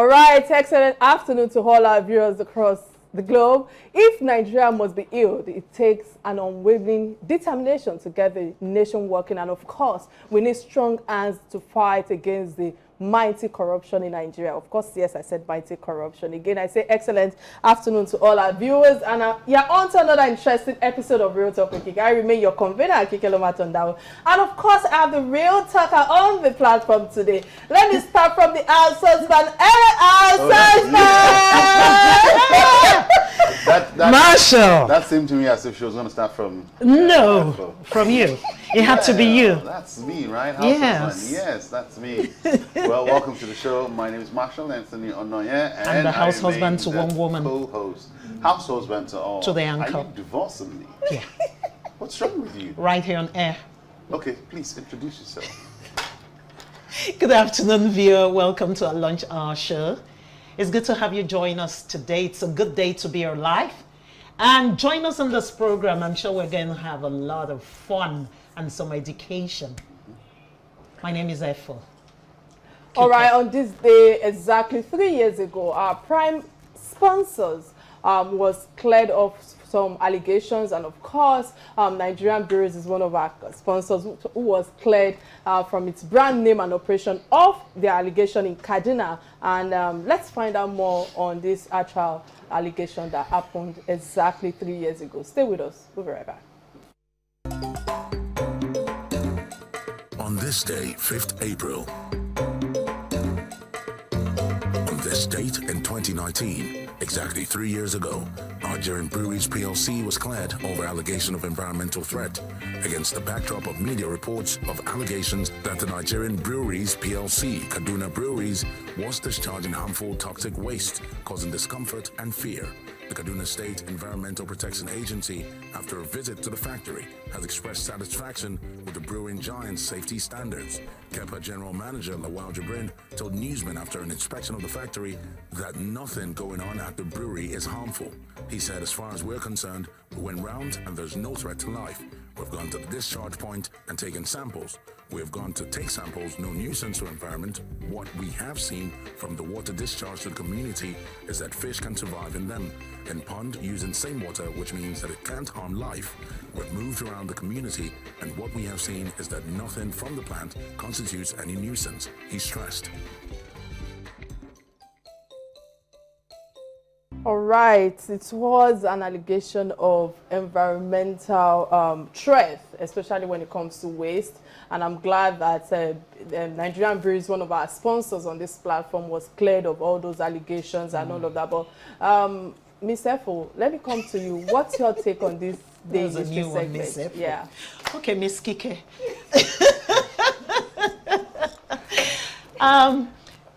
All right, excellent afternoon to all our viewers across the globe. If Nigeria must be healed, it takes an unwavering determination to get the nation working. And of course, we need strong hands to fight against the mighty corruption in Nigeria. Of course, yes, I said mighty corruption. Again, I say excellent afternoon to all our viewers. And yeah, on to another interesting episode of Real Talk with Kike. I remain your convener, Kike Lomatondao. And of course, I have the Real Talker on the platform today. Let me start from the house husband. Marshall! That seemed to me as if she was going to start from... No, from you. It had to be you. That's me, right? Yes. Yes, that's me. Well, welcome to the show. My name is Marshall Anthony Omoyele, and I'm the house husband to one woman. Co-host. House husband to all. To the anchor. Are you divorcing me? Yeah. What's wrong with you? Right here on air. Okay, please introduce yourself. Good afternoon, viewer. Welcome to our lunch hour show. It's good to have you join us today. It's a good day to be alive. And join us on this program. I'm sure we're going to have a lot of fun and some education. My name is Efo. All right, on this day, exactly 3 years ago, our prime sponsors was cleared of some allegations, and of course, Nigerian Breweries is one of our sponsors who was cleared from its brand name and operation of the allegation in Kaduna. And let's find out more on this actual allegation that happened exactly 3 years ago. Stay with us. We'll be right back. On this day, 5th April, on this date in 2019, exactly 3 years ago, Nigerian Breweries PLC was cleared over allegation of environmental threat against the backdrop of media reports of allegations that the Nigerian Breweries PLC, Kaduna Breweries, was discharging harmful toxic waste, causing discomfort and fear. The Kaduna State Environmental Protection Agency, after a visit to the factory, has expressed satisfaction with the brewing giant's safety standards. KEPA General Manager Lawal Jibrin told newsmen after an inspection of the factory that nothing going on at the brewery is harmful. He said, as far as we're concerned, we went round and there's no threat to life. We've gone to the discharge point and taken samples. We've gone to take samples, no nuisance to environment. What we have seen from the water discharge to the community is that fish can survive in them. In pond using same water, which means that it can't harm life. We've moved around the community, and what we have seen is that nothing from the plant constitutes any nuisance, he stressed. All right, it was an allegation of environmental threat, especially when it comes to waste. And I'm glad that Nigerian Breweries, one of our sponsors on this platform, was cleared of all those allegations and all of that. But Ms. Efo, let me come to you. What's your take on this day's history segment? Yeah. Okay, Miss Kike.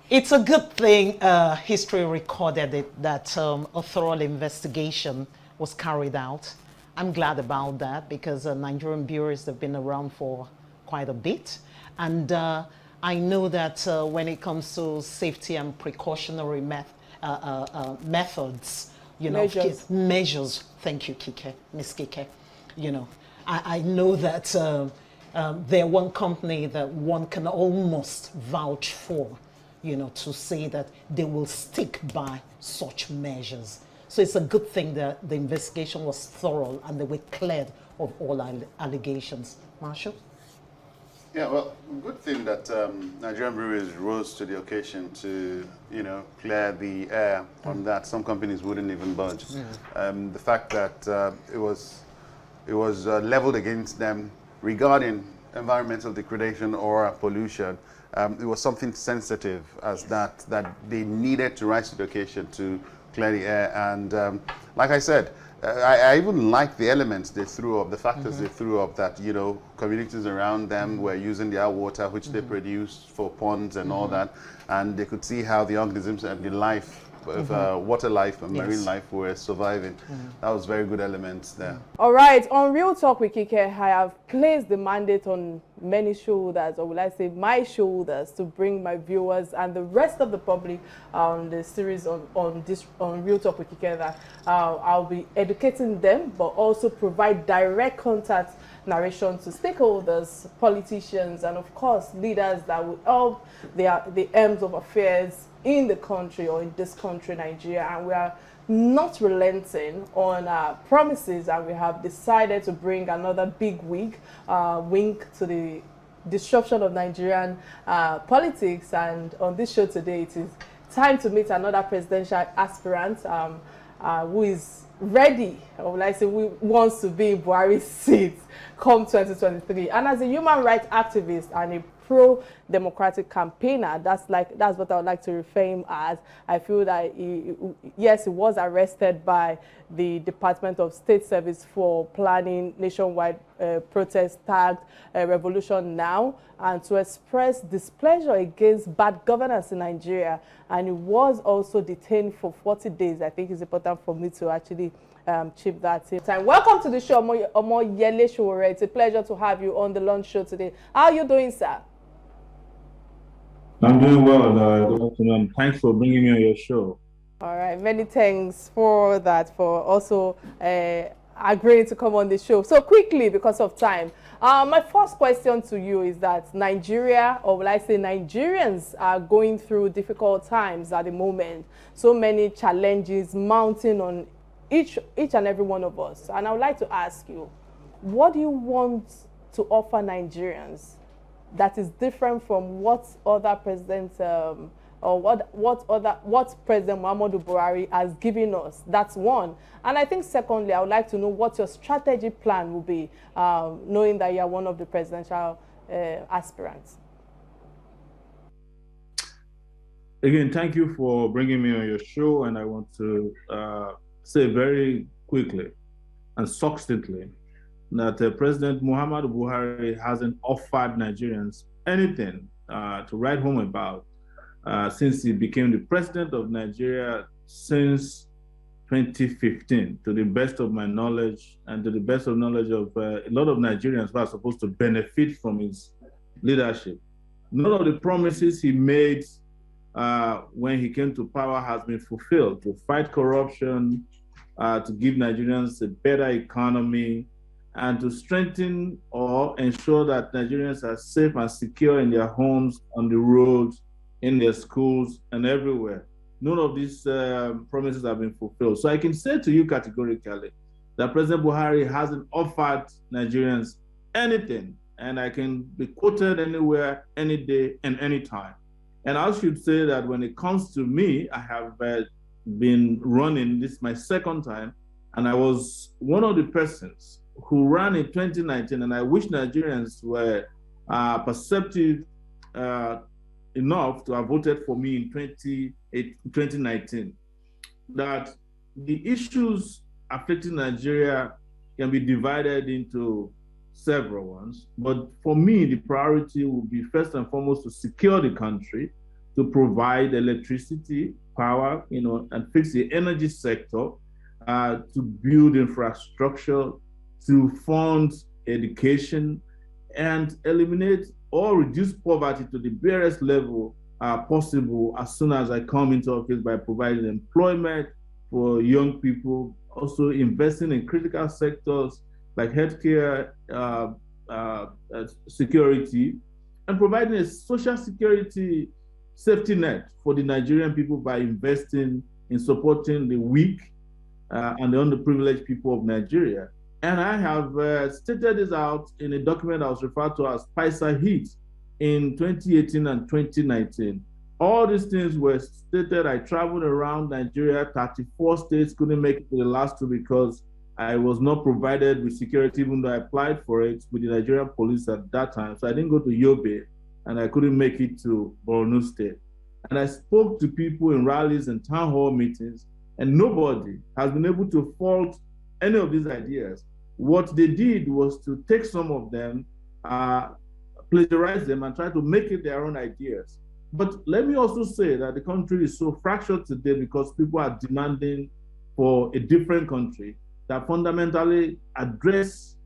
It's a good thing history recorded it, that a thorough investigation was carried out. I'm glad about that because Nigerian breweries have been around for quite a bit. And I know that when it comes to safety and precautionary methods, you know, measures. Thank you, Kike, Miss Kike. You know, I know that they're one company that one can almost vouch for, you know, to say that they will stick by such measures. So it's a good thing that the investigation was thorough and they were cleared of all allegations. Marshall? Yeah, well, good thing that Nigerian Breweries rose to the occasion to, you know, clear the air on that. Some companies wouldn't even budge. The fact that it was leveled against them regarding environmental degradation or pollution, it was something sensitive as that they needed to rise to the occasion to clear the air. And like I said, I even like the elements they threw up, the factors they threw up, that, you know, communities around them were using their water, which they produced for ponds and all that, and they could see how the organisms and the life, water life and marine life were surviving. That was very good elements there. All right, on Real Talk with Kike, I have placed the mandate on many shoulders, or will I say my shoulders, to bring my viewers and the rest of the public on the series on Real Talk with Kike, that I'll be educating them, but also provide direct contact narration to stakeholders, politicians, and of course leaders that will help the aims of affairs in the country or in this country, Nigeria, and we are not relenting on our promises, and we have decided to bring another big wink to the disruption of Nigerian politics. And on this show today, it is time to meet another presidential aspirant who is ready, or like I say, who wants to be in Buhari's seat come 2023. And as a human rights activist and a pro-democratic campaigner, that's what I would like to refer him as. I feel that he was arrested by the Department of State Service for planning nationwide protest tagged Revolution Now, and to express displeasure against bad governance in Nigeria. And he was also detained for 40 days. I think it's important for me to actually chip that in time. Welcome to the show, Omoyele Sowore. It's a pleasure to have you on the lunch show today. How are you doing, sir? I'm doing well. Good afternoon. Thanks for bringing me on your show. All right, many thanks for that, for also agreeing to come on the show. So quickly, because of time, my first question to you is that Nigeria, or will I say Nigerians, are going through difficult times at the moment. So many challenges mounting on each and every one of us. And I would like to ask you, what do you want to offer Nigerians that is different from what other presidents or what President Muhammadu Buhari has given us? That's one. And I think secondly, I would like to know what your strategy plan will be, knowing that you are one of the presidential aspirants. Again, thank you for bringing me on your show, and I want to say very quickly and succinctly that President Muhammadu Buhari hasn't offered Nigerians anything to write home about since he became the president of Nigeria since 2015, to the best of my knowledge and to the best of knowledge of a lot of Nigerians who are supposed to benefit from his leadership. None of the promises he made when he came to power has been fulfilled: to fight corruption, to give Nigerians a better economy, and to strengthen or ensure that Nigerians are safe and secure in their homes, on the roads, in their schools, and everywhere. None of these promises have been fulfilled. So I can say to you categorically that President Buhari hasn't offered Nigerians anything, and I can be quoted anywhere, any day, and any time. And I should say that when it comes to me, I have been running, this is my second time, and I was one of the persons who ran in 2019, and I wish Nigerians were perceptive enough to have voted for me in 2019. That the issues affecting Nigeria can be divided into several ones, but for me, the priority will be first and foremost to secure the country, to provide electricity, power, and fix the energy sector, to build infrastructure, to fund education, and eliminate or reduce poverty to the barest level possible as soon as I come into office, by providing employment for young people, also investing in critical sectors like healthcare, security, and providing a social security safety net for the Nigerian people by investing in supporting the weak and the underprivileged people of Nigeria. And I have stated this out in a document that was referred to as Paisa Heat in 2018 and 2019. All these things were stated. I traveled around Nigeria, 34 states, couldn't make it to the last two because I was not provided with security, even though I applied for it with the Nigerian police at that time. So I didn't go to Yobe, and I couldn't make it to Borno State. And I spoke to people in rallies and town hall meetings, and nobody has been able to fault any of these ideas. What they did was to take some of them, plagiarize them, and try to make it their own ideas. But let me also say that the country is so fractured today because people are demanding for a different country that fundamentally addresses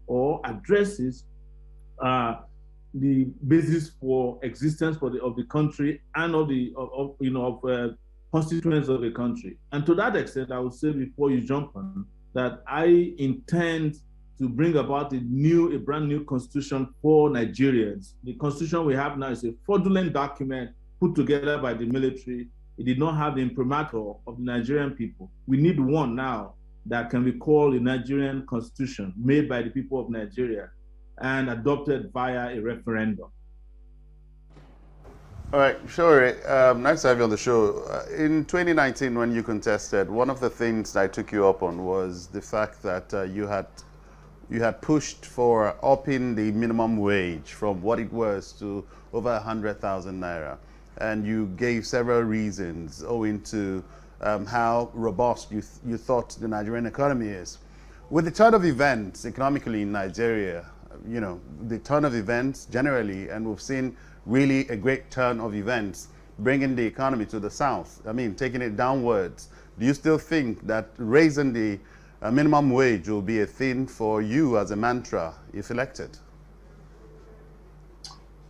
the basis for existence of the country and of the constituents of the country. And to that extent, I would say before you jump on that I intend to bring about a brand new constitution for Nigerians. The constitution we have now is a fraudulent document put together by the military It did not have the imprimatur of the Nigerian people. We need one now that can be called a Nigerian constitution made by the people of Nigeria and adopted via a referendum. All right, sure. Nice to have you on the show. In 2019, when you contested, one of the things I took you up on was the fact that you had pushed for upping the minimum wage from what it was to over 100,000 naira, and you gave several reasons owing to how robust you thought the Nigerian economy is. With the turn of events economically in Nigeria, you know, the turn of events generally, and we've seen really a great turn of events bringing the economy to the south, I mean, taking it downwards. Do you still think that raising the minimum wage will be a thing for you as a mantra if elected?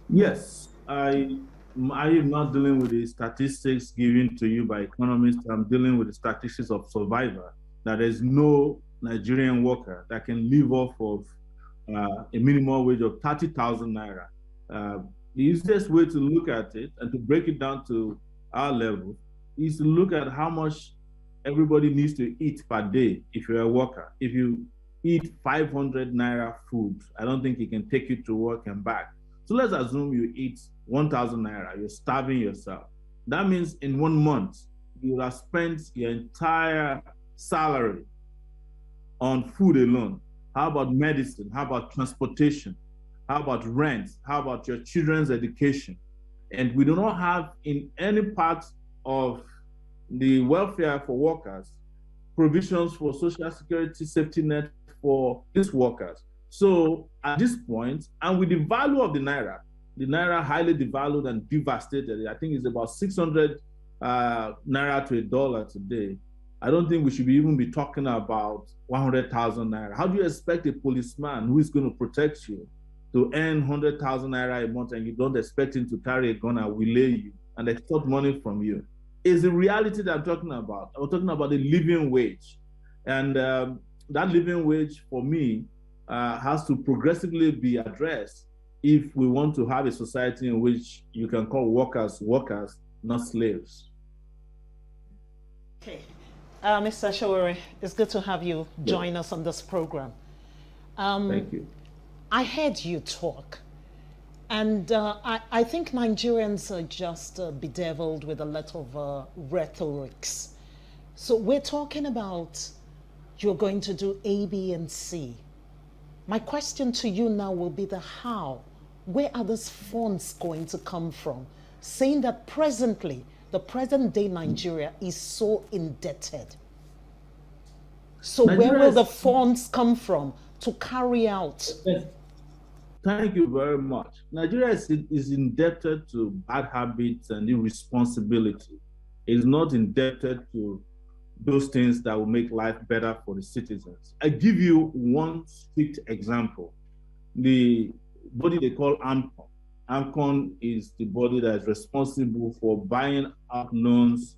Yes, I am not dealing with the statistics given to you by economists. I'm dealing with the statistics of survivor, that there's no Nigerian worker that can live off of a minimum wage of 30,000 naira. The easiest way to look at it and to break it down to our level is to look at how much everybody needs to eat per day if you're a worker. If you eat 500 naira food, I don't think it can take you to work and back. So let's assume you eat 1,000 naira, you're starving yourself. That means in 1 month, you will have spent your entire salary on food alone. How about medicine? How about transportation? How about rent? How about your children's education? And we do not have in any part of the welfare for workers provisions for social security safety net for these workers. So at this point, and with the value of the naira highly devalued and devastated, I think it's about 600 naira to a dollar today. I don't think we should even be talking about 100,000 naira. How do you expect a policeman who is going to protect you to earn 100,000 naira a month and you don't expect him to carry a gun and waylay you and extort money from you? Is the reality that I'm talking about. I'm talking about the living wage. And that living wage for me has to progressively be addressed if we want to have a society in which you can call workers, not slaves. Okay. Mr. Sowore, it's good to have you join us on this program. Thank you. I heard you talk, and I think Nigerians are just bedeviled with a lot of rhetorics. So we're talking about you're going to do A, B, and C. My question to you now will be the how. Where are these funds going to come from? Saying that presently, the present day Nigeria is so indebted. So where will the funds come from to carry out? Thank you very much. Nigeria is indebted to bad habits and irresponsibility. It is not indebted to those things that will make life better for the citizens. I give you one strict example. The body they call AMCON. AMCON is the body that is responsible for buying out loans,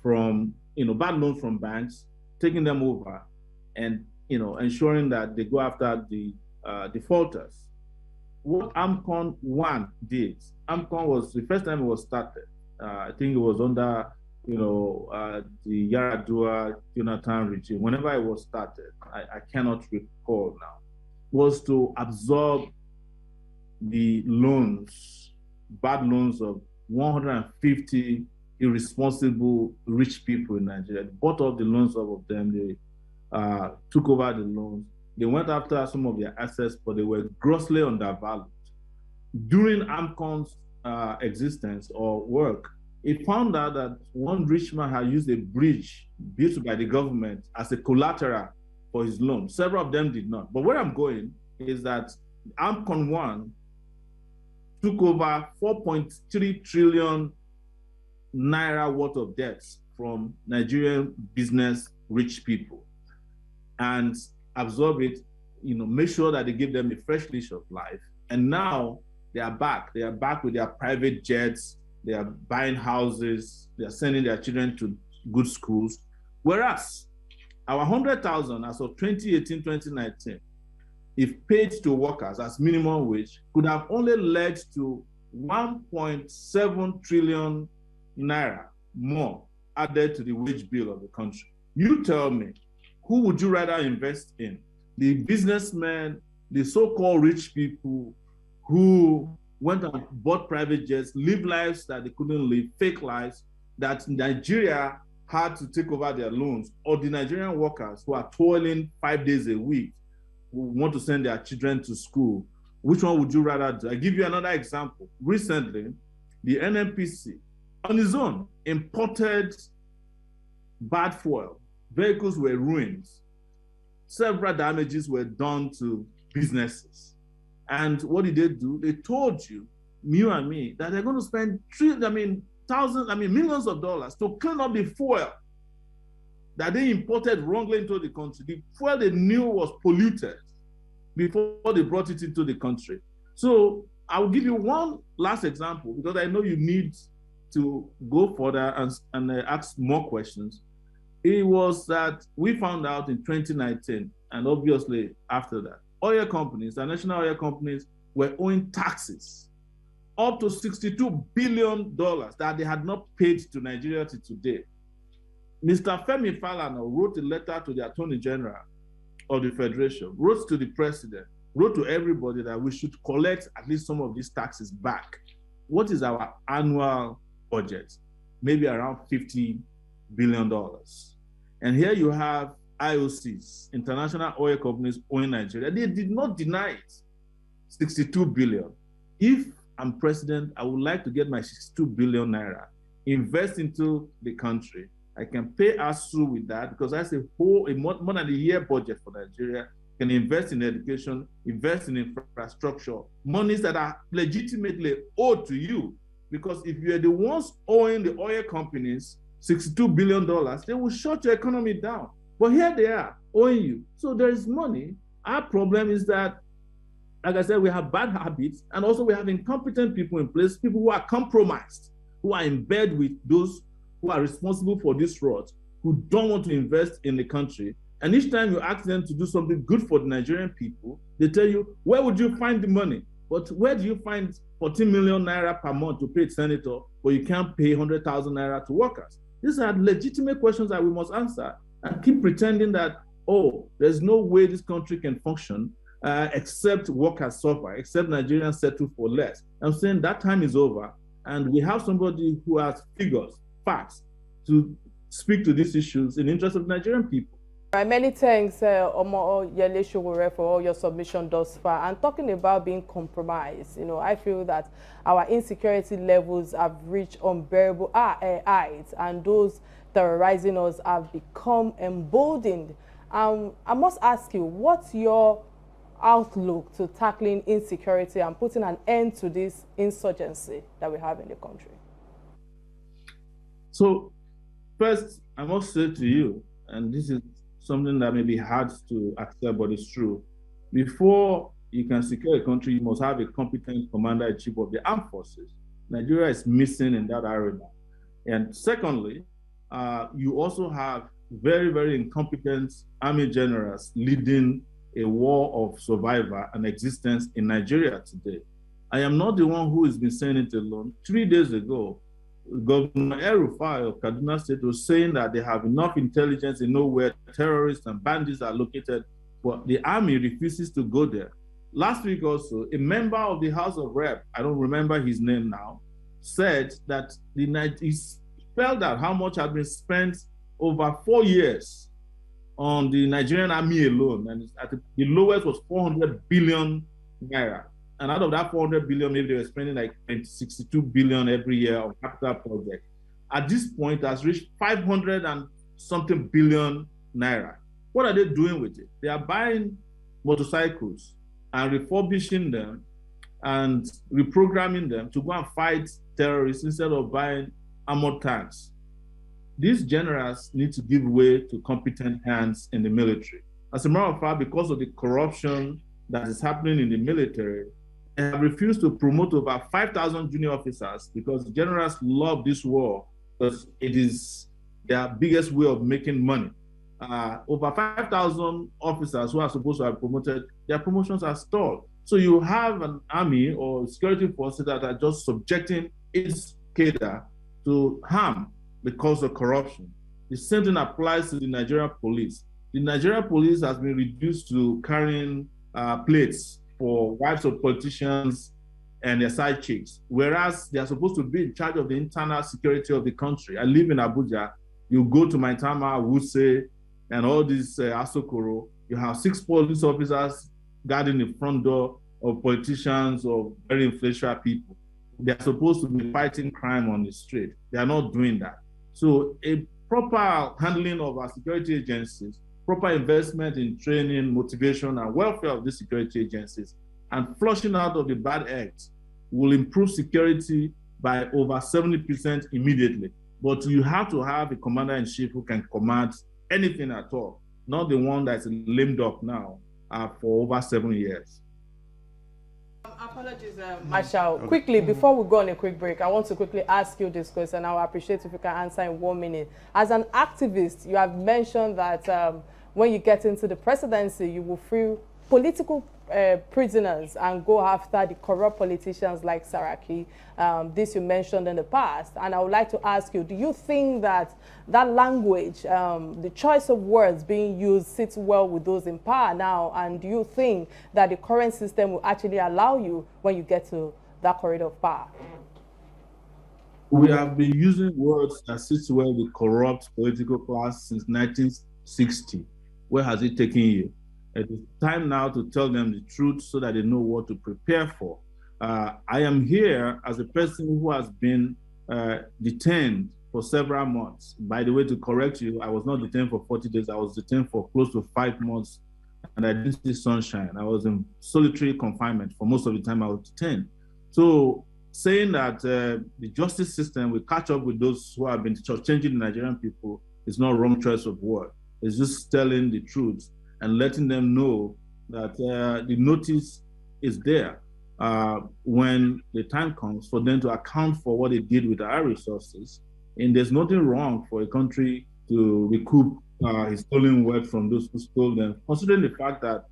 from bad loans from banks, taking them over, and ensuring that they go after the defaulters. What AMCON 1 did, AMCON was the first time it was started. I think it was under the Yaradua Jonathan regime. Whenever it was started, I cannot recall now, was to absorb the loans, bad loans of 150 irresponsible rich people in Nigeria. They bought up the loans of them. They took over the loans. They went after some of their assets, but they were grossly undervalued. During AMCON's existence or work, it found out that one rich man had used a bridge built by the government as a collateral for his loan. Several of them did not. But where I'm going is that AMCON 1 took over 4.3 trillion naira worth of debts from Nigerian business rich people and absorb it, make sure that they give them a fresh lease of life. And now they are back. They are back with their private jets. They are buying houses. They are sending their children to good schools. Whereas our 100,000 as of 2018, 2019, if paid to workers as minimum wage, could have only led to 1.7 trillion naira more added to the wage bill of the country. You tell me, who would you rather invest in? The businessmen, the so-called rich people who went and bought private jets, lived lives that they couldn't live, fake lives, that Nigeria had to take over their loans, or the Nigerian workers who are toiling 5 days a week, who want to send their children to school? Which one would you rather do? I give you another example. Recently, the NNPC, on its own, imported bad fuel. Vehicles were ruined. Several damages were done to businesses. And what did they do? They told you and me, that they're going to spend millions of dollars to clean up the fuel that they imported wrongly into the country. The fuel they knew was polluted before they brought it into the country. So I will give you one last example, because I know you need to go further and ask more questions. It was that we found out in 2019, and obviously after that, oil companies, the national oil companies, were owing taxes up to $62 billion that they had not paid to Nigeria to today. Mr. Femi Falana wrote a letter to the Attorney General of the Federation, wrote to the President, wrote to everybody that we should collect at least some of these taxes back. What is our annual budget? Maybe around $50 billion. And here you have IOCs, international oil companies owing Nigeria. They did not deny it, 62 billion. If I'm president, I would like to get my 62 billion naira, invest into the country. I can pay ASU with that, because that's more than a year budget for Nigeria. Can invest in education, invest in infrastructure, monies that are legitimately owed to you. Because if you're the ones owing the oil companies $62 billion, they will shut your economy down. But here they are owing you. So there is money. Our problem is that, like I said, we have bad habits, and also we have incompetent people in place, people who are compromised, who are in bed with those who are responsible for this rot, who don't want to invest in the country. And each time you ask them to do something good for the Nigerian people, they tell you, where would you find the money? But where do you find 14 million naira per month to pay a senator, but you can't pay 100,000 naira to workers? These are legitimate questions that we must answer, and keep pretending that, oh, there's no way this country can function except workers suffer, except Nigerians settle for less. I'm saying that time is over, and we have somebody who has figures, facts, to speak to these issues in the interest of Nigerian people. All right, many thanks, Omoyele Sowore, for all your submission thus far. And talking about being compromised, I feel that our insecurity levels have reached unbearable heights, and those terrorizing us have become emboldened. I must ask you, what's your outlook to tackling insecurity and putting an end to this insurgency that we have in the country? So, first, I must say to you, and this is something that may be hard to accept, but it's true. Before you can secure a country, you must have a competent commander-in-chief of the armed forces. Nigeria is missing in that arena. And secondly, you also have very, very incompetent army generals leading a war of survival and existence in Nigeria today. I am not the one who has been saying it alone. 3 days ago, Governor El-Rufai of Kaduna State was saying that they have enough intelligence, they know where terrorists and bandits are located, but the army refuses to go there. Last week also, a member of the House of Rep, I don't remember his name now, said that he spelled out how much had been spent over 4 years on the Nigerian army alone, and the lowest was 400 billion naira. And out of that 400 billion, maybe they were spending like 62 billion every year on capital projects. At this point, it has reached 500 and something billion naira. What are they doing with it? They are buying motorcycles and refurbishing them and reprogramming them to go and fight terrorists instead of buying armored tanks. These generals need to give way to competent hands in the military. As a matter of fact, because of the corruption that is happening in the military, they have refused to promote over 5,000 junior officers, because the generals love this war because it is their biggest way of making money. Over 5,000 officers who are supposed to have promoted, their promotions are stalled. So you have an army or security forces that are just subjecting its cadre to harm because of corruption. The same thing applies to the Nigerian police. The Nigerian police has been reduced to carrying plates for wives of politicians and their side chicks, whereas they are supposed to be in charge of the internal security of the country. I live in Abuja. You go to Maitama, Wuse, and all these Asokoro, you have 6 police officers guarding the front door of politicians or very influential people. They are supposed to be fighting crime on the street. They are not doing that. So a proper handling of our security agencies, proper investment in training, motivation, and welfare of these security agencies, and flushing out of the bad eggs will improve security by over 70% immediately. But you have to have a commander-in-chief who can command anything at all, not the one that's limbed up now for over 7 years. Apologies, Marshall. Quickly, before we go on a quick break, I want to quickly ask you this question. I would appreciate if you can answer in 1 minute. As an activist, you have mentioned that when you get into the presidency, you will free political prisoners and go after the corrupt politicians like Saraki. This you mentioned in the past. And I would like to ask you, do you think that that language, the choice of words being used sits well with those in power now? And do you think that the current system will actually allow you when you get to that corridor of power? We have been using words that sit well with corrupt political class since 1960. Where has it taken you? It is time now to tell them the truth so that they know what to prepare for. I am here as a person who has been detained for several months. By the way, to correct you, I was not detained for 40 days. I was detained for close to 5 months, and I didn't see sunshine. I was in solitary confinement for most of the time I was detained. So saying that the justice system will catch up with those who have been changing the Nigerian people is not wrong choice of word. It's just telling the truth and letting them know that the notice is there when the time comes for them to account for what they did with our resources. And there's nothing wrong for a country to recoup his stolen wealth from those who stole them, considering the fact that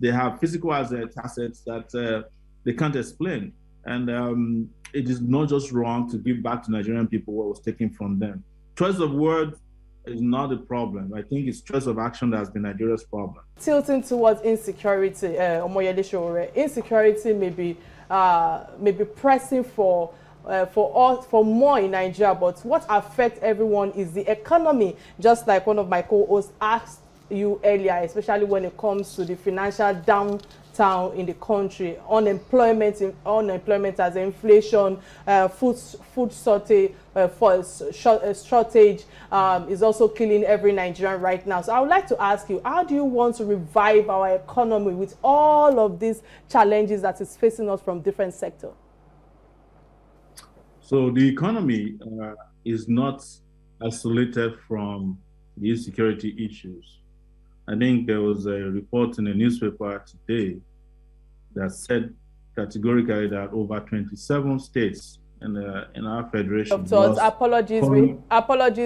they have physical assets that they can't explain. And it is not just wrong to give back to Nigerian people what was taken from them. Choice of words is not a problem. I think it's choice of action that has been Nigeria's problem. Tilting towards insecurity, Omoyele Sowore, insecurity may be pressing for more in Nigeria, but what affects everyone is the economy, just like one of my co-hosts asked you earlier, especially when it comes to the financial downtown in the country, unemployment as inflation, food shortage is also killing every Nigerian right now. So I would like to ask you, how do you want to revive our economy with all of these challenges that is facing us from different sectors? So the economy is not isolated from the insecurity issues. I think there was a report in the newspaper today that said categorically that over 27 states in our federation. Apologies,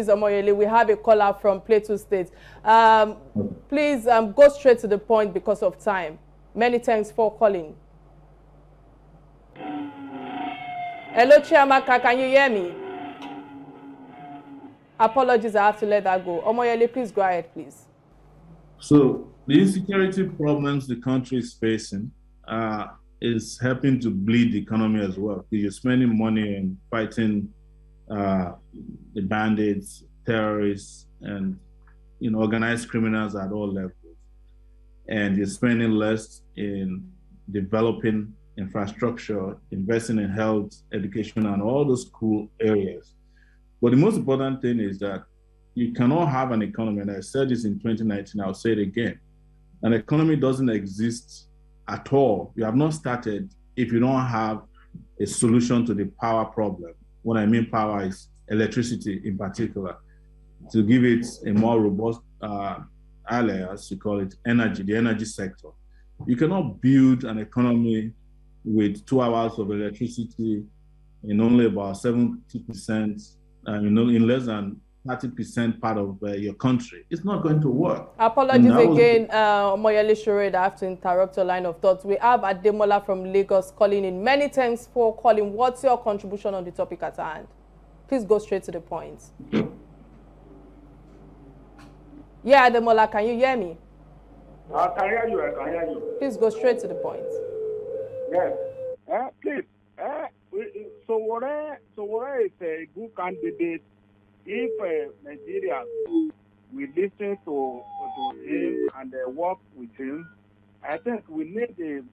Omoyele. We have a caller from Plateau State. Please go straight to the point because of time. Many thanks for calling. Hello, Chiamaka, can you hear me? Apologies, I have to let that go. Omoyele, please go ahead, please. So the insecurity problems the country is facing is helping to bleed the economy as well. You're spending money on fighting the bandits, terrorists, and organized criminals at all levels. And you're spending less in developing infrastructure, investing in health, education, and all those cool areas. But the most important thing is that you cannot have an economy, and I said this in 2019, I'll say it again. An economy doesn't exist at all. You have not started if you don't have a solution to the power problem. What I mean power is electricity in particular. To give it a more robust alias, you call it energy, the energy sector. You cannot build an economy with 2 hours of electricity in only about 70%, in less than 30% part of your country. It's not going to work. Apologies again, Omoyele Sowore, I have to interrupt your line of thought. We have Ademola from Lagos calling in. Many thanks for calling. What's your contribution on the topic at hand? Please go straight to the point. Yeah, Ademola, can you hear me? I can hear you. I can hear you. Please go straight to the point. Yes. Please. Sowore is a good candidate if Nigeria will listen to him and work with him. I think we need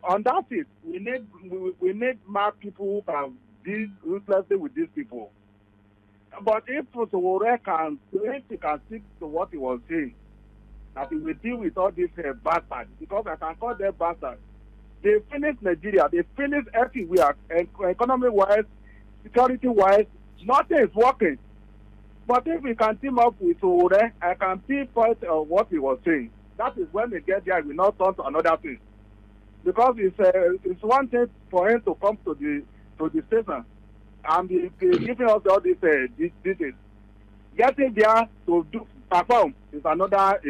on that it. We need more people who can deal ruthlessly with these people. But if Sowore can stick to what he was saying, that he will deal with all these bastards, because I can call them bastards. They finished Nigeria. They finished everywhere, economy-wise, security-wise. Nothing is working. But if we can team up with Sowore, I can pinpoint what he was saying. That is when we get there, we not turn to another thing. Because it's one thing for him to come to the station and be giving us all these details. Getting there to perform is another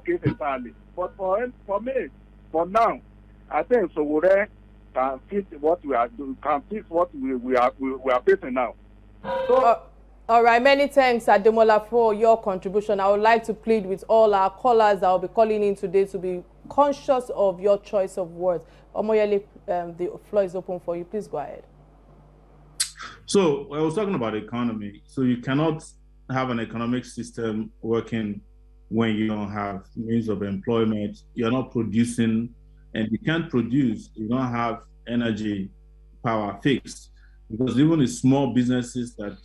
case entirely. But for me, for now, I think Sowore can fix what we are doing, can fix what we are facing now. So. All right, many thanks, Ademola, for your contribution. I would like to plead with all our callers that will be calling in today to be conscious of your choice of words. Omoyele, the floor is open for you. Please go ahead. So I was talking about the economy. So you cannot have an economic system working when you don't have means of employment. You're not producing, and you can't produce. You don't have energy power fixed, because even the small businesses that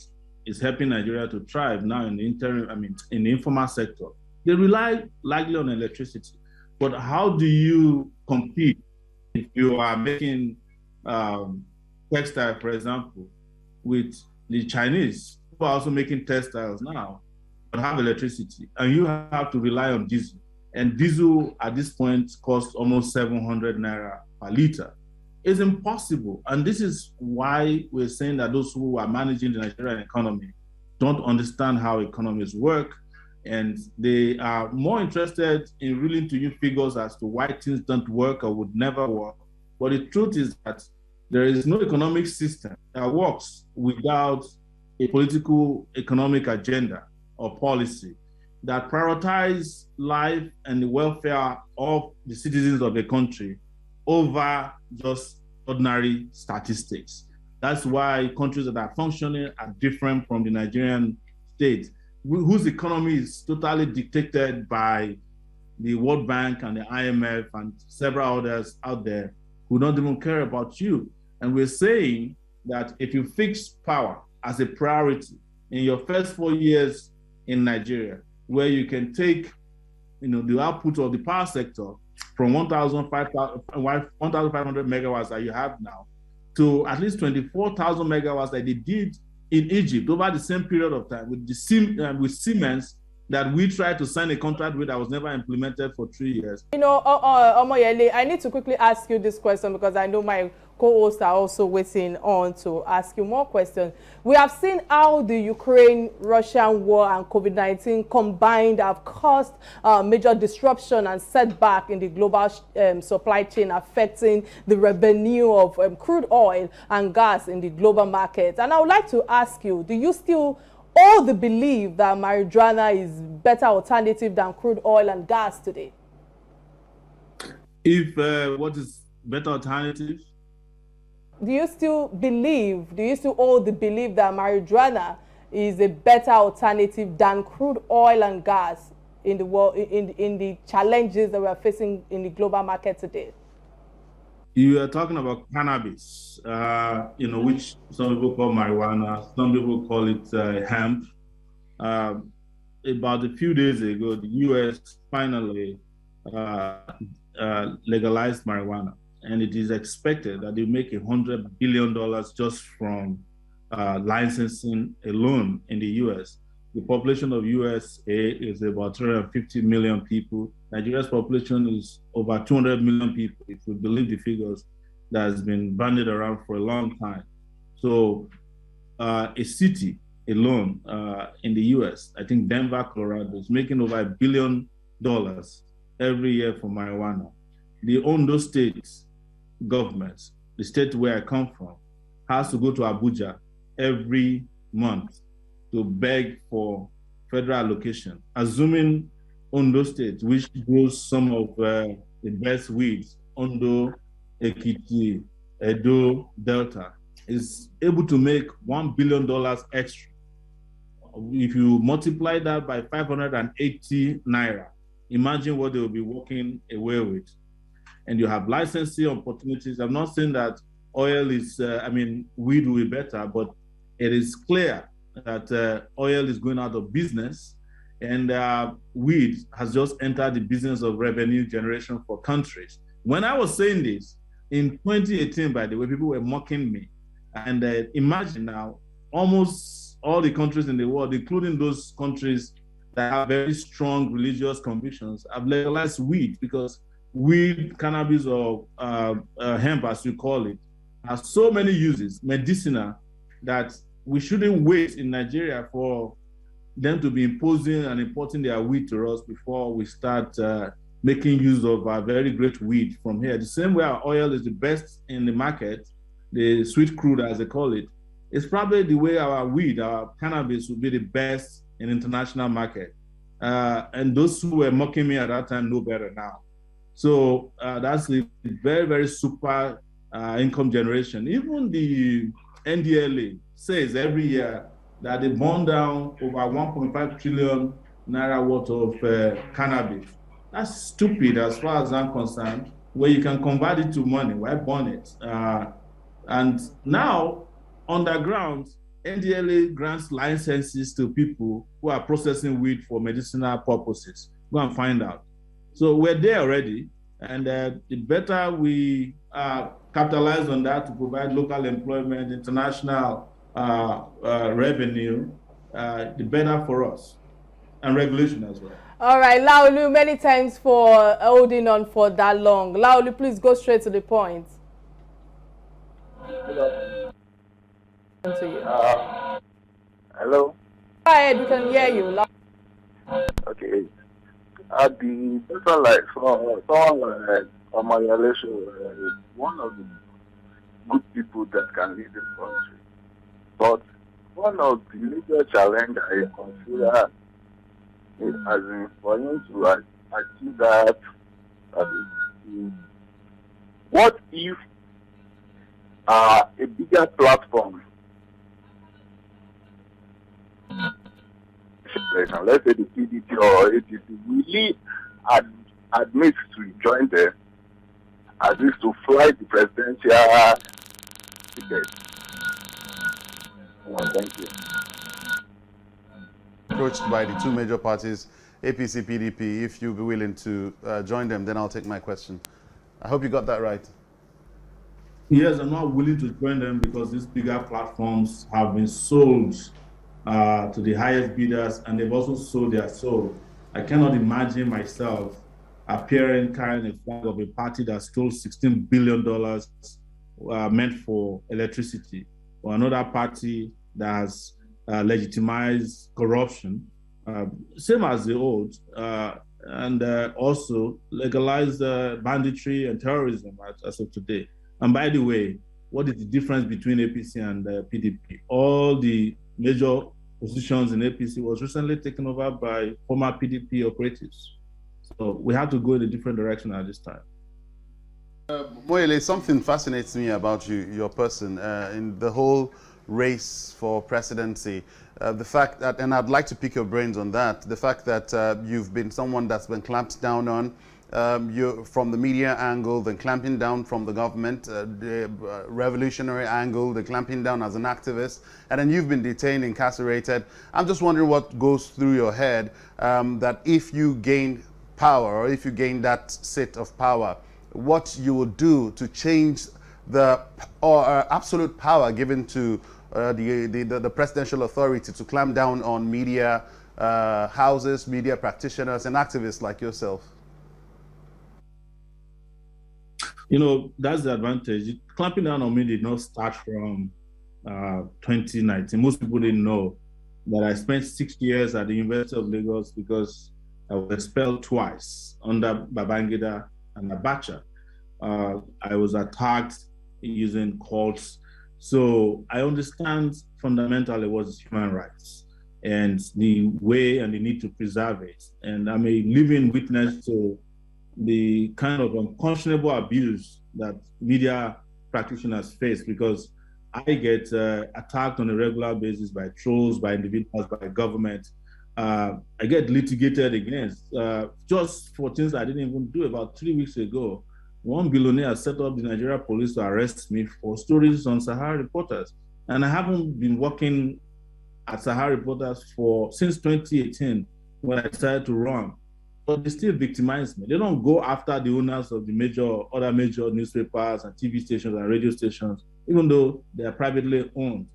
is helping Nigeria to thrive now in the in the informal sector, they rely largely on electricity. But how do you compete if you are making textile, for example, with the Chinese, who are also making textiles now, but have electricity, and you have to rely on diesel? And diesel at this point costs almost 700 naira per liter. It's impossible. And this is why we're saying that those who are managing the Nigerian economy don't understand how economies work. And they are more interested in reeling to you figures as to why things don't work or would never work. But the truth is that there is no economic system that works without a political economic agenda or policy that prioritize life and the welfare of the citizens of the country over just ordinary statistics. That's why countries that are functioning are different from the Nigerian state, whose economy is totally dictated by the World Bank and the IMF and several others out there who don't even care about you. And we're saying that if you fix power as a priority in your first 4 years in Nigeria, where you can take the output of the power sector from 1,500 megawatts that you have now to at least 24,000 megawatts that they did in Egypt over the same period of time with Siemens, that we tried to sign a contract with that was never implemented for 3 years. Omoyele, I need to quickly ask you this question because I know my co-hosts are also waiting on to ask you more questions. We have seen how the Ukraine-Russian war and COVID-19 combined have caused major disruption and setback in the global supply chain, affecting the revenue of crude oil and gas in the global market. And I would like to ask you, do you still hold the belief that marijuana is better alternative than crude oil and gas today? If what is better alternative? Do you still hold the belief that marijuana is a better alternative than crude oil and gas in the world, in the challenges that we are facing in the global market today? You are talking about cannabis, which some people call marijuana, some people call it hemp. About a few days ago, the U.S. finally legalized marijuana. And it is expected that they make $100 billion just from licensing alone in the U.S. The population of USA is about 250 million people. Nigeria's population is over 200 million people, if we believe the figures that has been bandied around for a long time. So a city alone in the US, I think Denver, Colorado, is making over $1 billion every year for marijuana. The Ondo State government, the state where I come from, has to go to Abuja every month to beg for federal allocation, assuming Ondo State, which grows some of the best weeds, Ondo, Ekiti, Edo, Delta, is able to make $1 billion extra. If you multiply that by 580 naira, imagine what they will be walking away with. And you have licensing opportunities. I'm not saying that oil is, weed will be better, but it is clear that oil is going out of business, and weed has just entered the business of revenue generation for countries. When I was saying this in 2018, by the way, people were mocking me. And imagine now, almost all the countries in the world, including those countries that have very strong religious convictions, have legalized weed, because weed, cannabis, or hemp, as you call it, has so many uses, medicinal, that we shouldn't wait in Nigeria for them to be imposing and importing their weed to us before we start making use of our very great weed from here. The same way our oil is the best in the market, the sweet crude, as they call it, it's probably the way our weed, our cannabis, will be the best in international market. And those who were mocking me at that time know better now. So that's the very, very super income generation. Even the NDLA says every year that they burn down over 1.5 trillion naira worth of cannabis. That's stupid as far as I'm concerned, where you can convert it to money. Why burn it? And now, underground, NDLA grants licenses to people who are processing weed for medicinal purposes. Go and find out. So we're there already, and the better we capitalize on that to provide local employment, international revenue, the better for us, and regulation as well. All right, Laolu, many thanks for holding on for that long. Laolu, please go straight to the point. To you. Hello. Go ahead, we can hear you. Okay. The person like someone like Omoyele is one of the good people that can lead this country. But one of the major challenges I consider is as in for him to achieve that. What if a bigger platform, let's say the PDP or ATC, really admit to join them, at least to fly the presidential ticket? Thank you. Approached by the two major parties, APC, PDP, if you'll be willing to join them, then I'll take my question. I hope you got that right. Yes, I'm not willing to join them because these bigger platforms have been sold to the highest bidders, and they've also sold their soul. I cannot imagine myself appearing carrying a flag of a party that stole $16 billion meant for electricity, or another party that has legitimized corruption, same as the old, and also legalized banditry and terrorism as of today. And by the way, what is the difference between APC and PDP? All the major positions in APC was recently taken over by former PDP operatives. So we have to go in a different direction at this time. Omoyele, something fascinates me about you, your person, in the whole race for presidency. The fact that, and I'd like to pick your brains on that, the fact that you've been someone that's been clamped down on, you're from the media angle, then clamping down from the government, the revolutionary angle, the clamping down as an activist, and then you've been detained, incarcerated. I'm just wondering what goes through your head that if you gain power, or if you gain that seat of power, what you will do to change the absolute power given to the presidential authority to clamp down on media houses, media practitioners, and activists like yourself. You know, that's the advantage. Clamping down on me did not start from 2019. Most people didn't know that I spent 6 years at the University of Lagos because I was expelled twice under Babangida and Abacha. I was attacked using courts So I understand fundamentally what is human rights and the way and the need to preserve it. And I'm a living witness to the kind of unconscionable abuse that media practitioners face, because I get attacked on a regular basis by trolls, by individuals, by government. I get litigated against just for things I didn't even do. About 3 weeks ago, one billionaire set up the Nigeria police to arrest me for stories on Sahara Reporters. And I haven't been working at Sahara Reporters since 2018 when I started to run. But they still victimize me. They don't go after the owners of the other major newspapers and TV stations and radio stations, even though they are privately owned.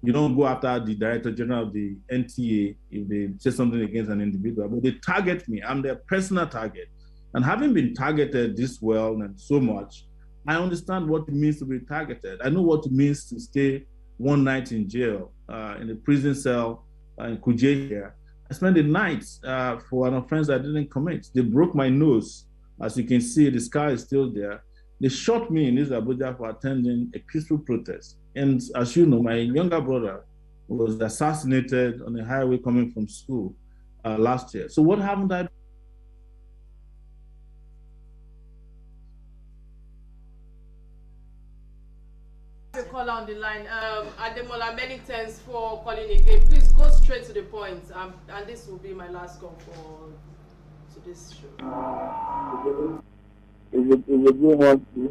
You don't go after the Director General of the NTA if they say something against an individual, but they target me. I'm their personal target. And having been targeted this well and so much, I understand what it means to be targeted. I know what it means to stay one night in jail, in a prison cell in Kuje here. I spent the night for an offense I didn't commit. They broke my nose. As you can see, the scar is still there. They shot me in this Abuja for attending a peaceful protest. And as you know, my younger brother was assassinated on the highway coming from school last year. So what haven't I? Caller on the line. Ademola, many thanks for calling again. Please go straight to the point. And this will be my last call for today's show.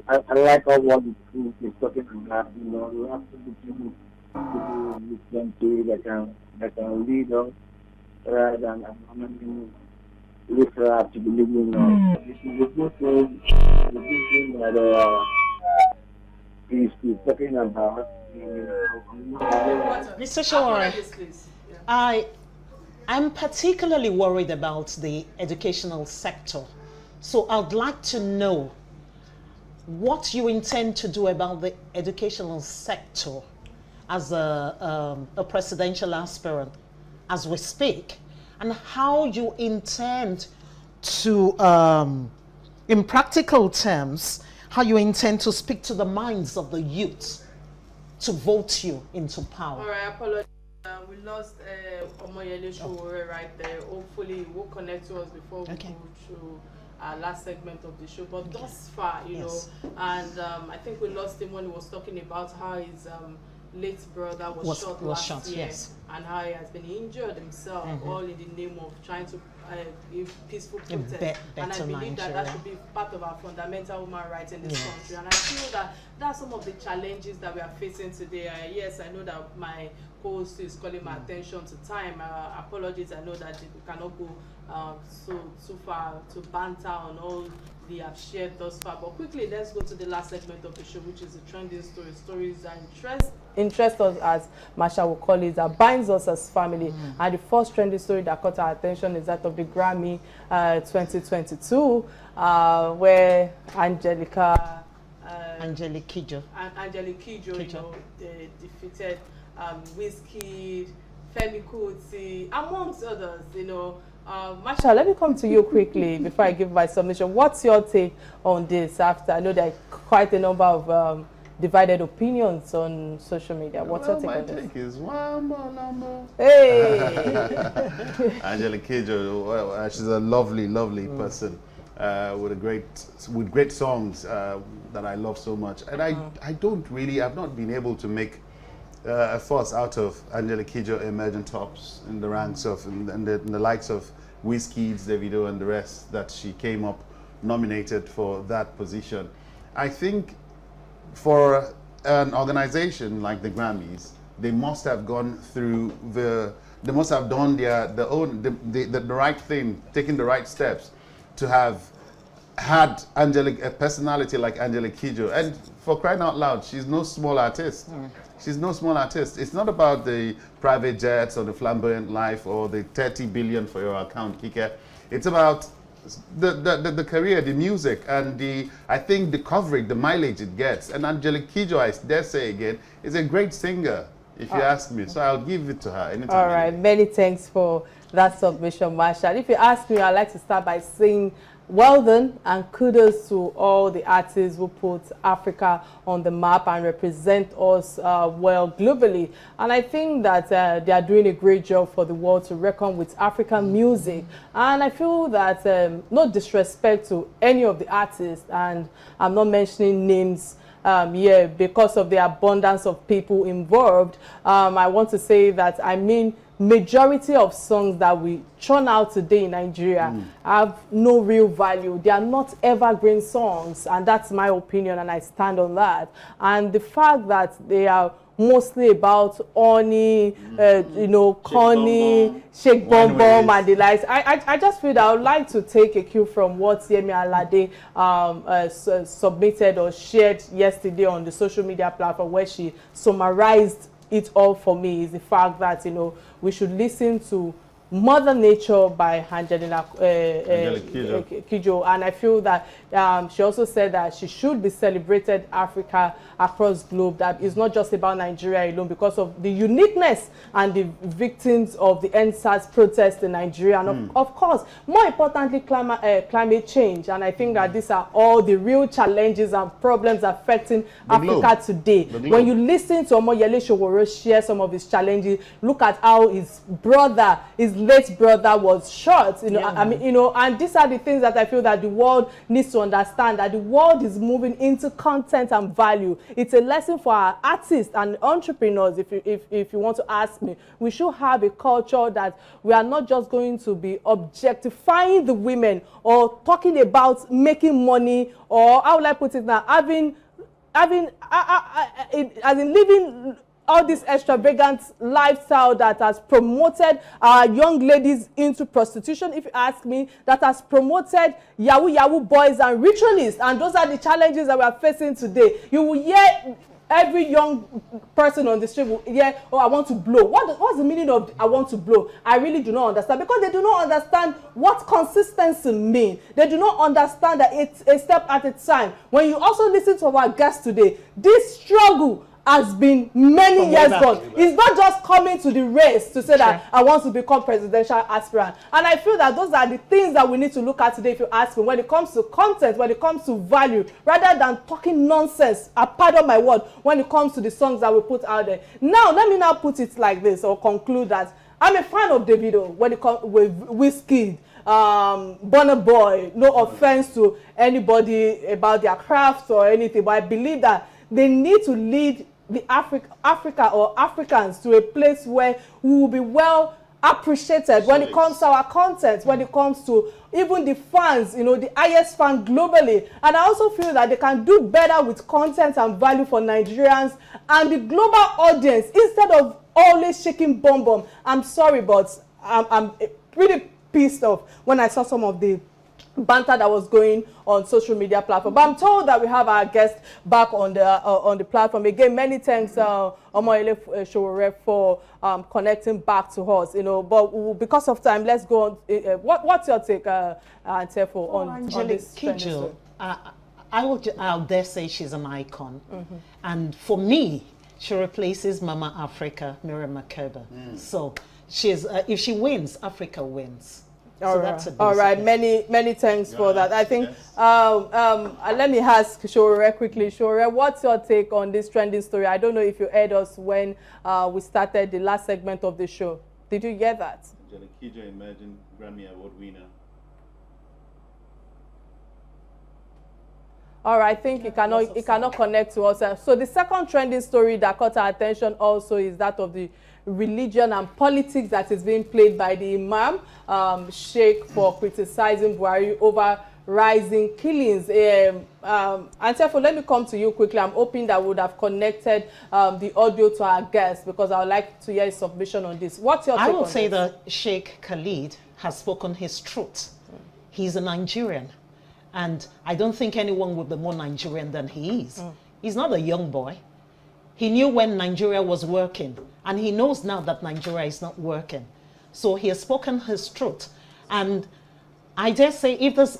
I like all what the truth is talking about. You know, we have to be people listen to that can lead us rather than listen to believe in. This is a good thing. The good thing that he's talking about. Mr. Sowore, I'm particularly worried about the educational sector. So I'd like to know what you intend to do about the educational sector as a presidential aspirant as we speak, and how you intend to, in practical terms, how you intend to speak to the minds of the youth to vote you into power. All right, I apologize. We lost Omoyele Sowore right there. Hopefully, we'll connect to us before we go through our last segment of the show. But thus far, you know, and I think we lost him when he was talking about how his late brother was shot last year, and how he has been injured himself, all in the name of trying to give peaceful protest. And I believe that should be part of our fundamental human rights in this country. And I feel that that's some of the challenges that we are facing today. Yes, I know that my host is calling my attention to time. Apologies, I know that we cannot go so far to banter on all they have shared thus far. But quickly, let's go to the last segment of the show, which is the trending stories. Stories that interest us, as Masha will call it, that binds us as family. And the first trending story that caught our attention is that of the Grammy 2022, where Angelique Kidjo, you know, defeated Wizkid, Femi Kuti, amongst others, you know. Masha, let me come to you quickly before I give my submission. What's your take on this? After I know there are quite a number of divided opinions on social media. What's your take on this? My take is one more number. Hey, Angelique Kidjo, well, she's a lovely person with great songs that I love so much. And I've not been able to make a fuss out of Angelique Kidjo emerging tops in the ranks of in the likes of Wizkid, Davido, and the rest that she came up nominated for that position. I think for an organization like the Grammys, they must have gone through they must have done the right thing, taken the right steps to have had a personality like Angelique Kidjo. And for crying out loud, she's no small artist. She's no small artist. It's not about the private jets or the flamboyant life or the 30 billion for your account, Kike. It's about the career, the music, and I think the coverage, the mileage it gets. And Angelique Kidjo, I dare say again, is a great singer, if you ask me. So I'll give it to her anytime. All right, many thanks for that submission, Marshall. If you ask me, I'd like to start by saying well done, and kudos to all the artists who put Africa on the map and represent us well globally. And I think that they are doing a great job for the world to reckon with African music. And I feel that no disrespect to any of the artists, and I'm not mentioning names yeah, because of the abundance of people involved. I want to say that, I mean, majority of songs that we churn out today in Nigeria have no real value. They are not evergreen songs, and that's my opinion, and I stand on that. And the fact that they are mostly about honey, you know, Connie, Shake Bom Bom, and the likes. I just feel that I would like to take a cue from what Yemi Alade submitted or shared yesterday on the social media platform, where she summarized it all for me. Is the fact that, you know, we should listen to Mother Nature by Angelina Kidjo, and I feel that she also said that she should be celebrated Africa across globe, that it's not just about Nigeria alone, because of the uniqueness and the victims of the NSAS protest in Nigeria, and of course, more importantly, climate change. And I think that these are all the real challenges and problems affecting Africa today. When you listen to Omoyele Sowore share some of his challenges, look at how his brother, his late brother, was shot. You know, I mean, you know, and these are the things that I feel that the world needs to understand, that the world is moving into content and value. It's a lesson for our artists and entrepreneurs. If you want to ask me, we should have a culture that we are not just going to be objectifying the women or talking about making money, or how will I put it now, having as in living all this extravagant lifestyle that has promoted our young ladies into prostitution, if you ask me, that has promoted Yahoo boys and ritualists. And those are the challenges that we are facing today. You will hear every young person on the street will hear, oh, I want to blow. What's the meaning of I want to blow? I really do not understand, because they do not understand what consistency means. They do not understand that it's a step at a time. When you also listen to our guests today, this struggle has been many years gone. It's not just coming to the race to say that I want to become presidential aspirant. And I feel that those are the things that we need to look at today, if you ask me, when it comes to content, when it comes to value, rather than talking nonsense, pardon my word, when it comes to the songs that we put out there. Now, let me now put it like this, or conclude that I'm a fan of Davido when it comes with Wizkid, Burna Boy. No offense to anybody about their craft or anything, but I believe that they need to lead the Africa or Africans to a place where we will be well appreciated when it comes to our content, when it comes to even the fans, you know, the highest fan globally. And I also feel that they can do better with content and value for Nigerians and the global audience, instead of always shaking bum bum. I'm sorry, but I'm pretty pissed off when I saw some of the banter that was going on social media platform. But I'm told that we have our guest back on the platform. Again, many thanks, Omoyele Sowore, for connecting back to us. You know, but because of time, let's go on. What's your take, Antefo, on this Kidjo? I'll dare say she's an icon, and for me, she replaces Mama Africa, Miriam Makeba. So she's if she wins, Africa wins. So all right. Many thanks for that. I think let me ask Sowore quickly. Sowore, what's your take on this trending story? I don't know if you heard us when we started the last segment of the show. Did you hear that? Angelique Kidjo, Emerging Grammy Award winner. All right, I think it cannot connect to us. So the second trending story that caught our attention also is that of the religion and politics that is being played by the Imam Sheikh for criticizing Buhari over rising killings. And therefore, let me come to you quickly. I'm hoping that we would have connected the audio to our guests, because I would like to hear his submission on this. What's your take on this? I would say that Sheikh Khalid has spoken his truth. He's a Nigerian, and I don't think anyone would be more Nigerian than he is. He's not a young boy. He knew when Nigeria was working, and he knows now that Nigeria is not working. So he has spoken his truth. And I dare say, if this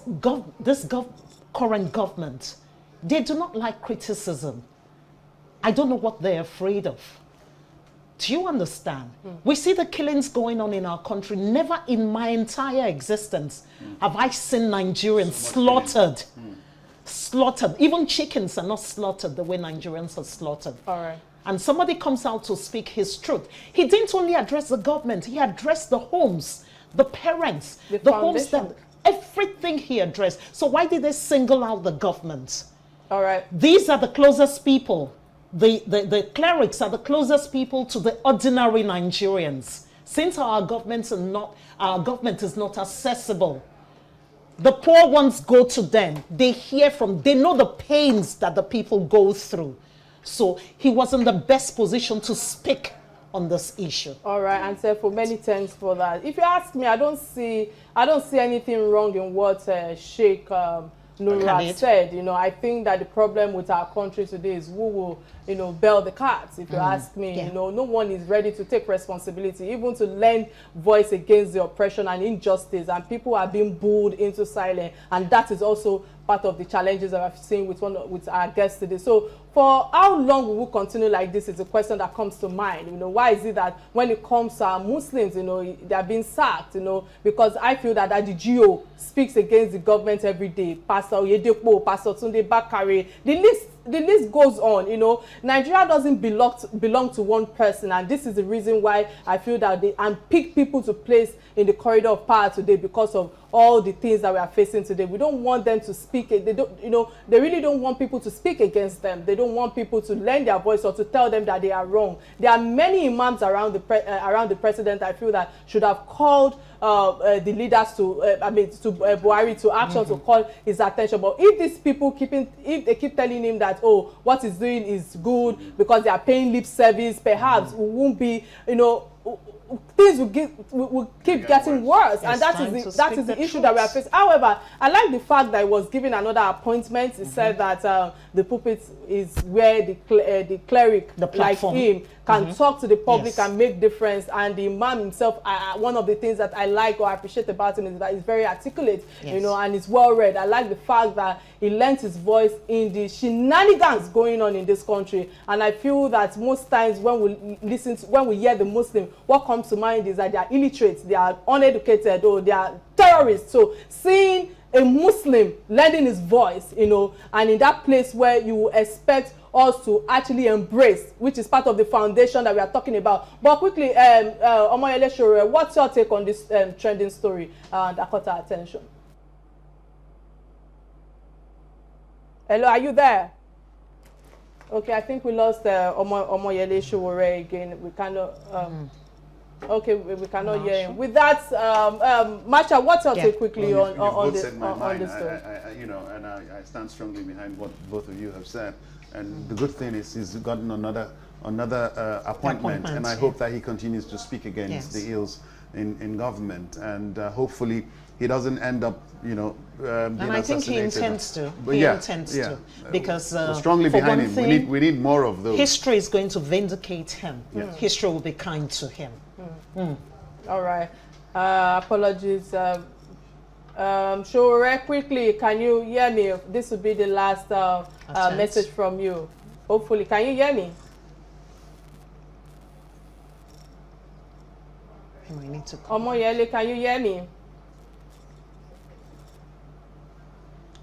current government, they do not like criticism. I don't know what they're afraid of. Do you understand? We see the killings going on in our country. Never in my entire existence have I seen Nigerians slaughtered. Slaughtered. Even chickens are not slaughtered the way Nigerians are slaughtered. All right. And somebody comes out to speak his truth. He didn't only address the government, he addressed the homes, the parents, the homes, that everything he addressed. So why did they single out the government? All right. These are the closest people. The clerics are the closest people to the ordinary Nigerians. Since our government is not accessible, the poor ones go to them. They hear from, they know the pains that the people go through. So he was in the best position to speak on this issue. All right, and so for many thanks for that. If you ask me, I don't see anything wrong in what Sheikh Nura said. You know, I think that the problem with our country today is who will, you know, bail the cats. If you ask me, you know, no one is ready to take responsibility, even to lend voice against the oppression and injustice, and people are being bullied into silence, and that is also part of the challenges that I've seen with our guests today. So for how long will we continue like this is a question that comes to mind. You know, why is it that when it comes to our Muslims, you know, they are being sacked, you know, because I feel that the GO speaks against the government every day. Pastor Oyedepo, Pastor Tunde Bakare, the list goes on. You know, Nigeria doesn't belong to one person, and this is the reason why I feel that they unpick people to place in the corridor of power today, because of all the things that we are facing today. We don't want them to speak. They don't, you know, they really don't want people to speak against them. They don't want people to lend their voice or to tell them that they are wrong. There are many imams around the president, I feel, that should have called the leaders to Buhari to action, to call his attention. But if these people if they keep telling him that, oh, what he's doing is good because they are paying lip service, perhaps we won't be, you know, things will keep getting worse, and that is the issue that we are facing. However, I like the fact that he was given another appointment. He said that the pulpit is where the cleric like him can talk to the public and make difference. And the imam himself, one of the things that I like or appreciate about him is that he's very articulate, you know, and he's well read. I like the fact that he lent his voice in the shenanigans going on in this country. And I feel that most times when we hear the Muslim, what comes to mind is that they are illiterate, they are uneducated, or they are terrorists. So seeing a Muslim lending his voice, you know, and in that place where you expect us to actually embrace, which is part of the foundation that we are talking about. But quickly, Omoyele Sowore, what's your take on this trending story that caught our attention? Hello, are you there? Okay, I think we lost Omoyele Sowore again. We cannot. Okay, we cannot hear him. With that, Macha, what's your take quickly on this story? You know, and I stand strongly behind what both of you have said. And the good thing is he's gotten another appointment, and I hope that he continues to speak against the ills in government, and hopefully he doesn't end up, you know, being and I think he intends to. But he intends to, because strongly behind him. Thing, we need more of those. History is going to vindicate him. History will be kind to him. All right. Apologies. Sowore, quickly, can you hear me? This will be the last message from you. Hopefully, can you hear me? I need to call. Omoyele, can you hear me?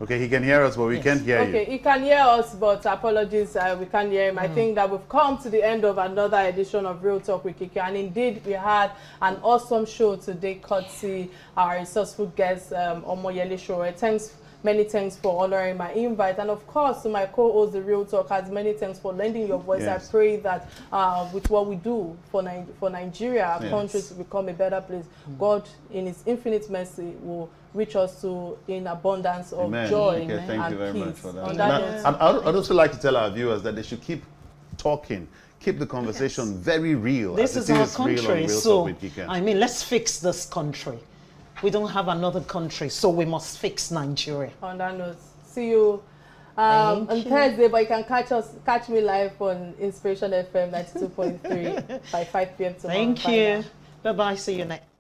Okay, he can hear us, but we can't hear you. Okay, he can hear us, but apologies, we can't hear him. I think that we've come to the end of another edition of Real Talk with Kiki, and indeed we had an awesome show today, courtesy our resourceful guest, Omoyele Sowore. Many thanks for honoring my invite, and of course to my co-host, The Real Talkers, many thanks for lending your voice. I pray that with what we do for Nigeria, our country to become a better place, God in His infinite mercy will reach us to in abundance of joy Thank you very peace. much for that. I'd also like to tell our viewers that they should keep talking, keep the conversation very real. This is our country, so I mean, let's fix this country. We don't have another country, so we must fix Nigeria. On that note, see you on Thursday, but you can catch me live on Inspiration FM 92.3 by 5 p.m. tomorrow. Thank you. Bye-bye. See you next.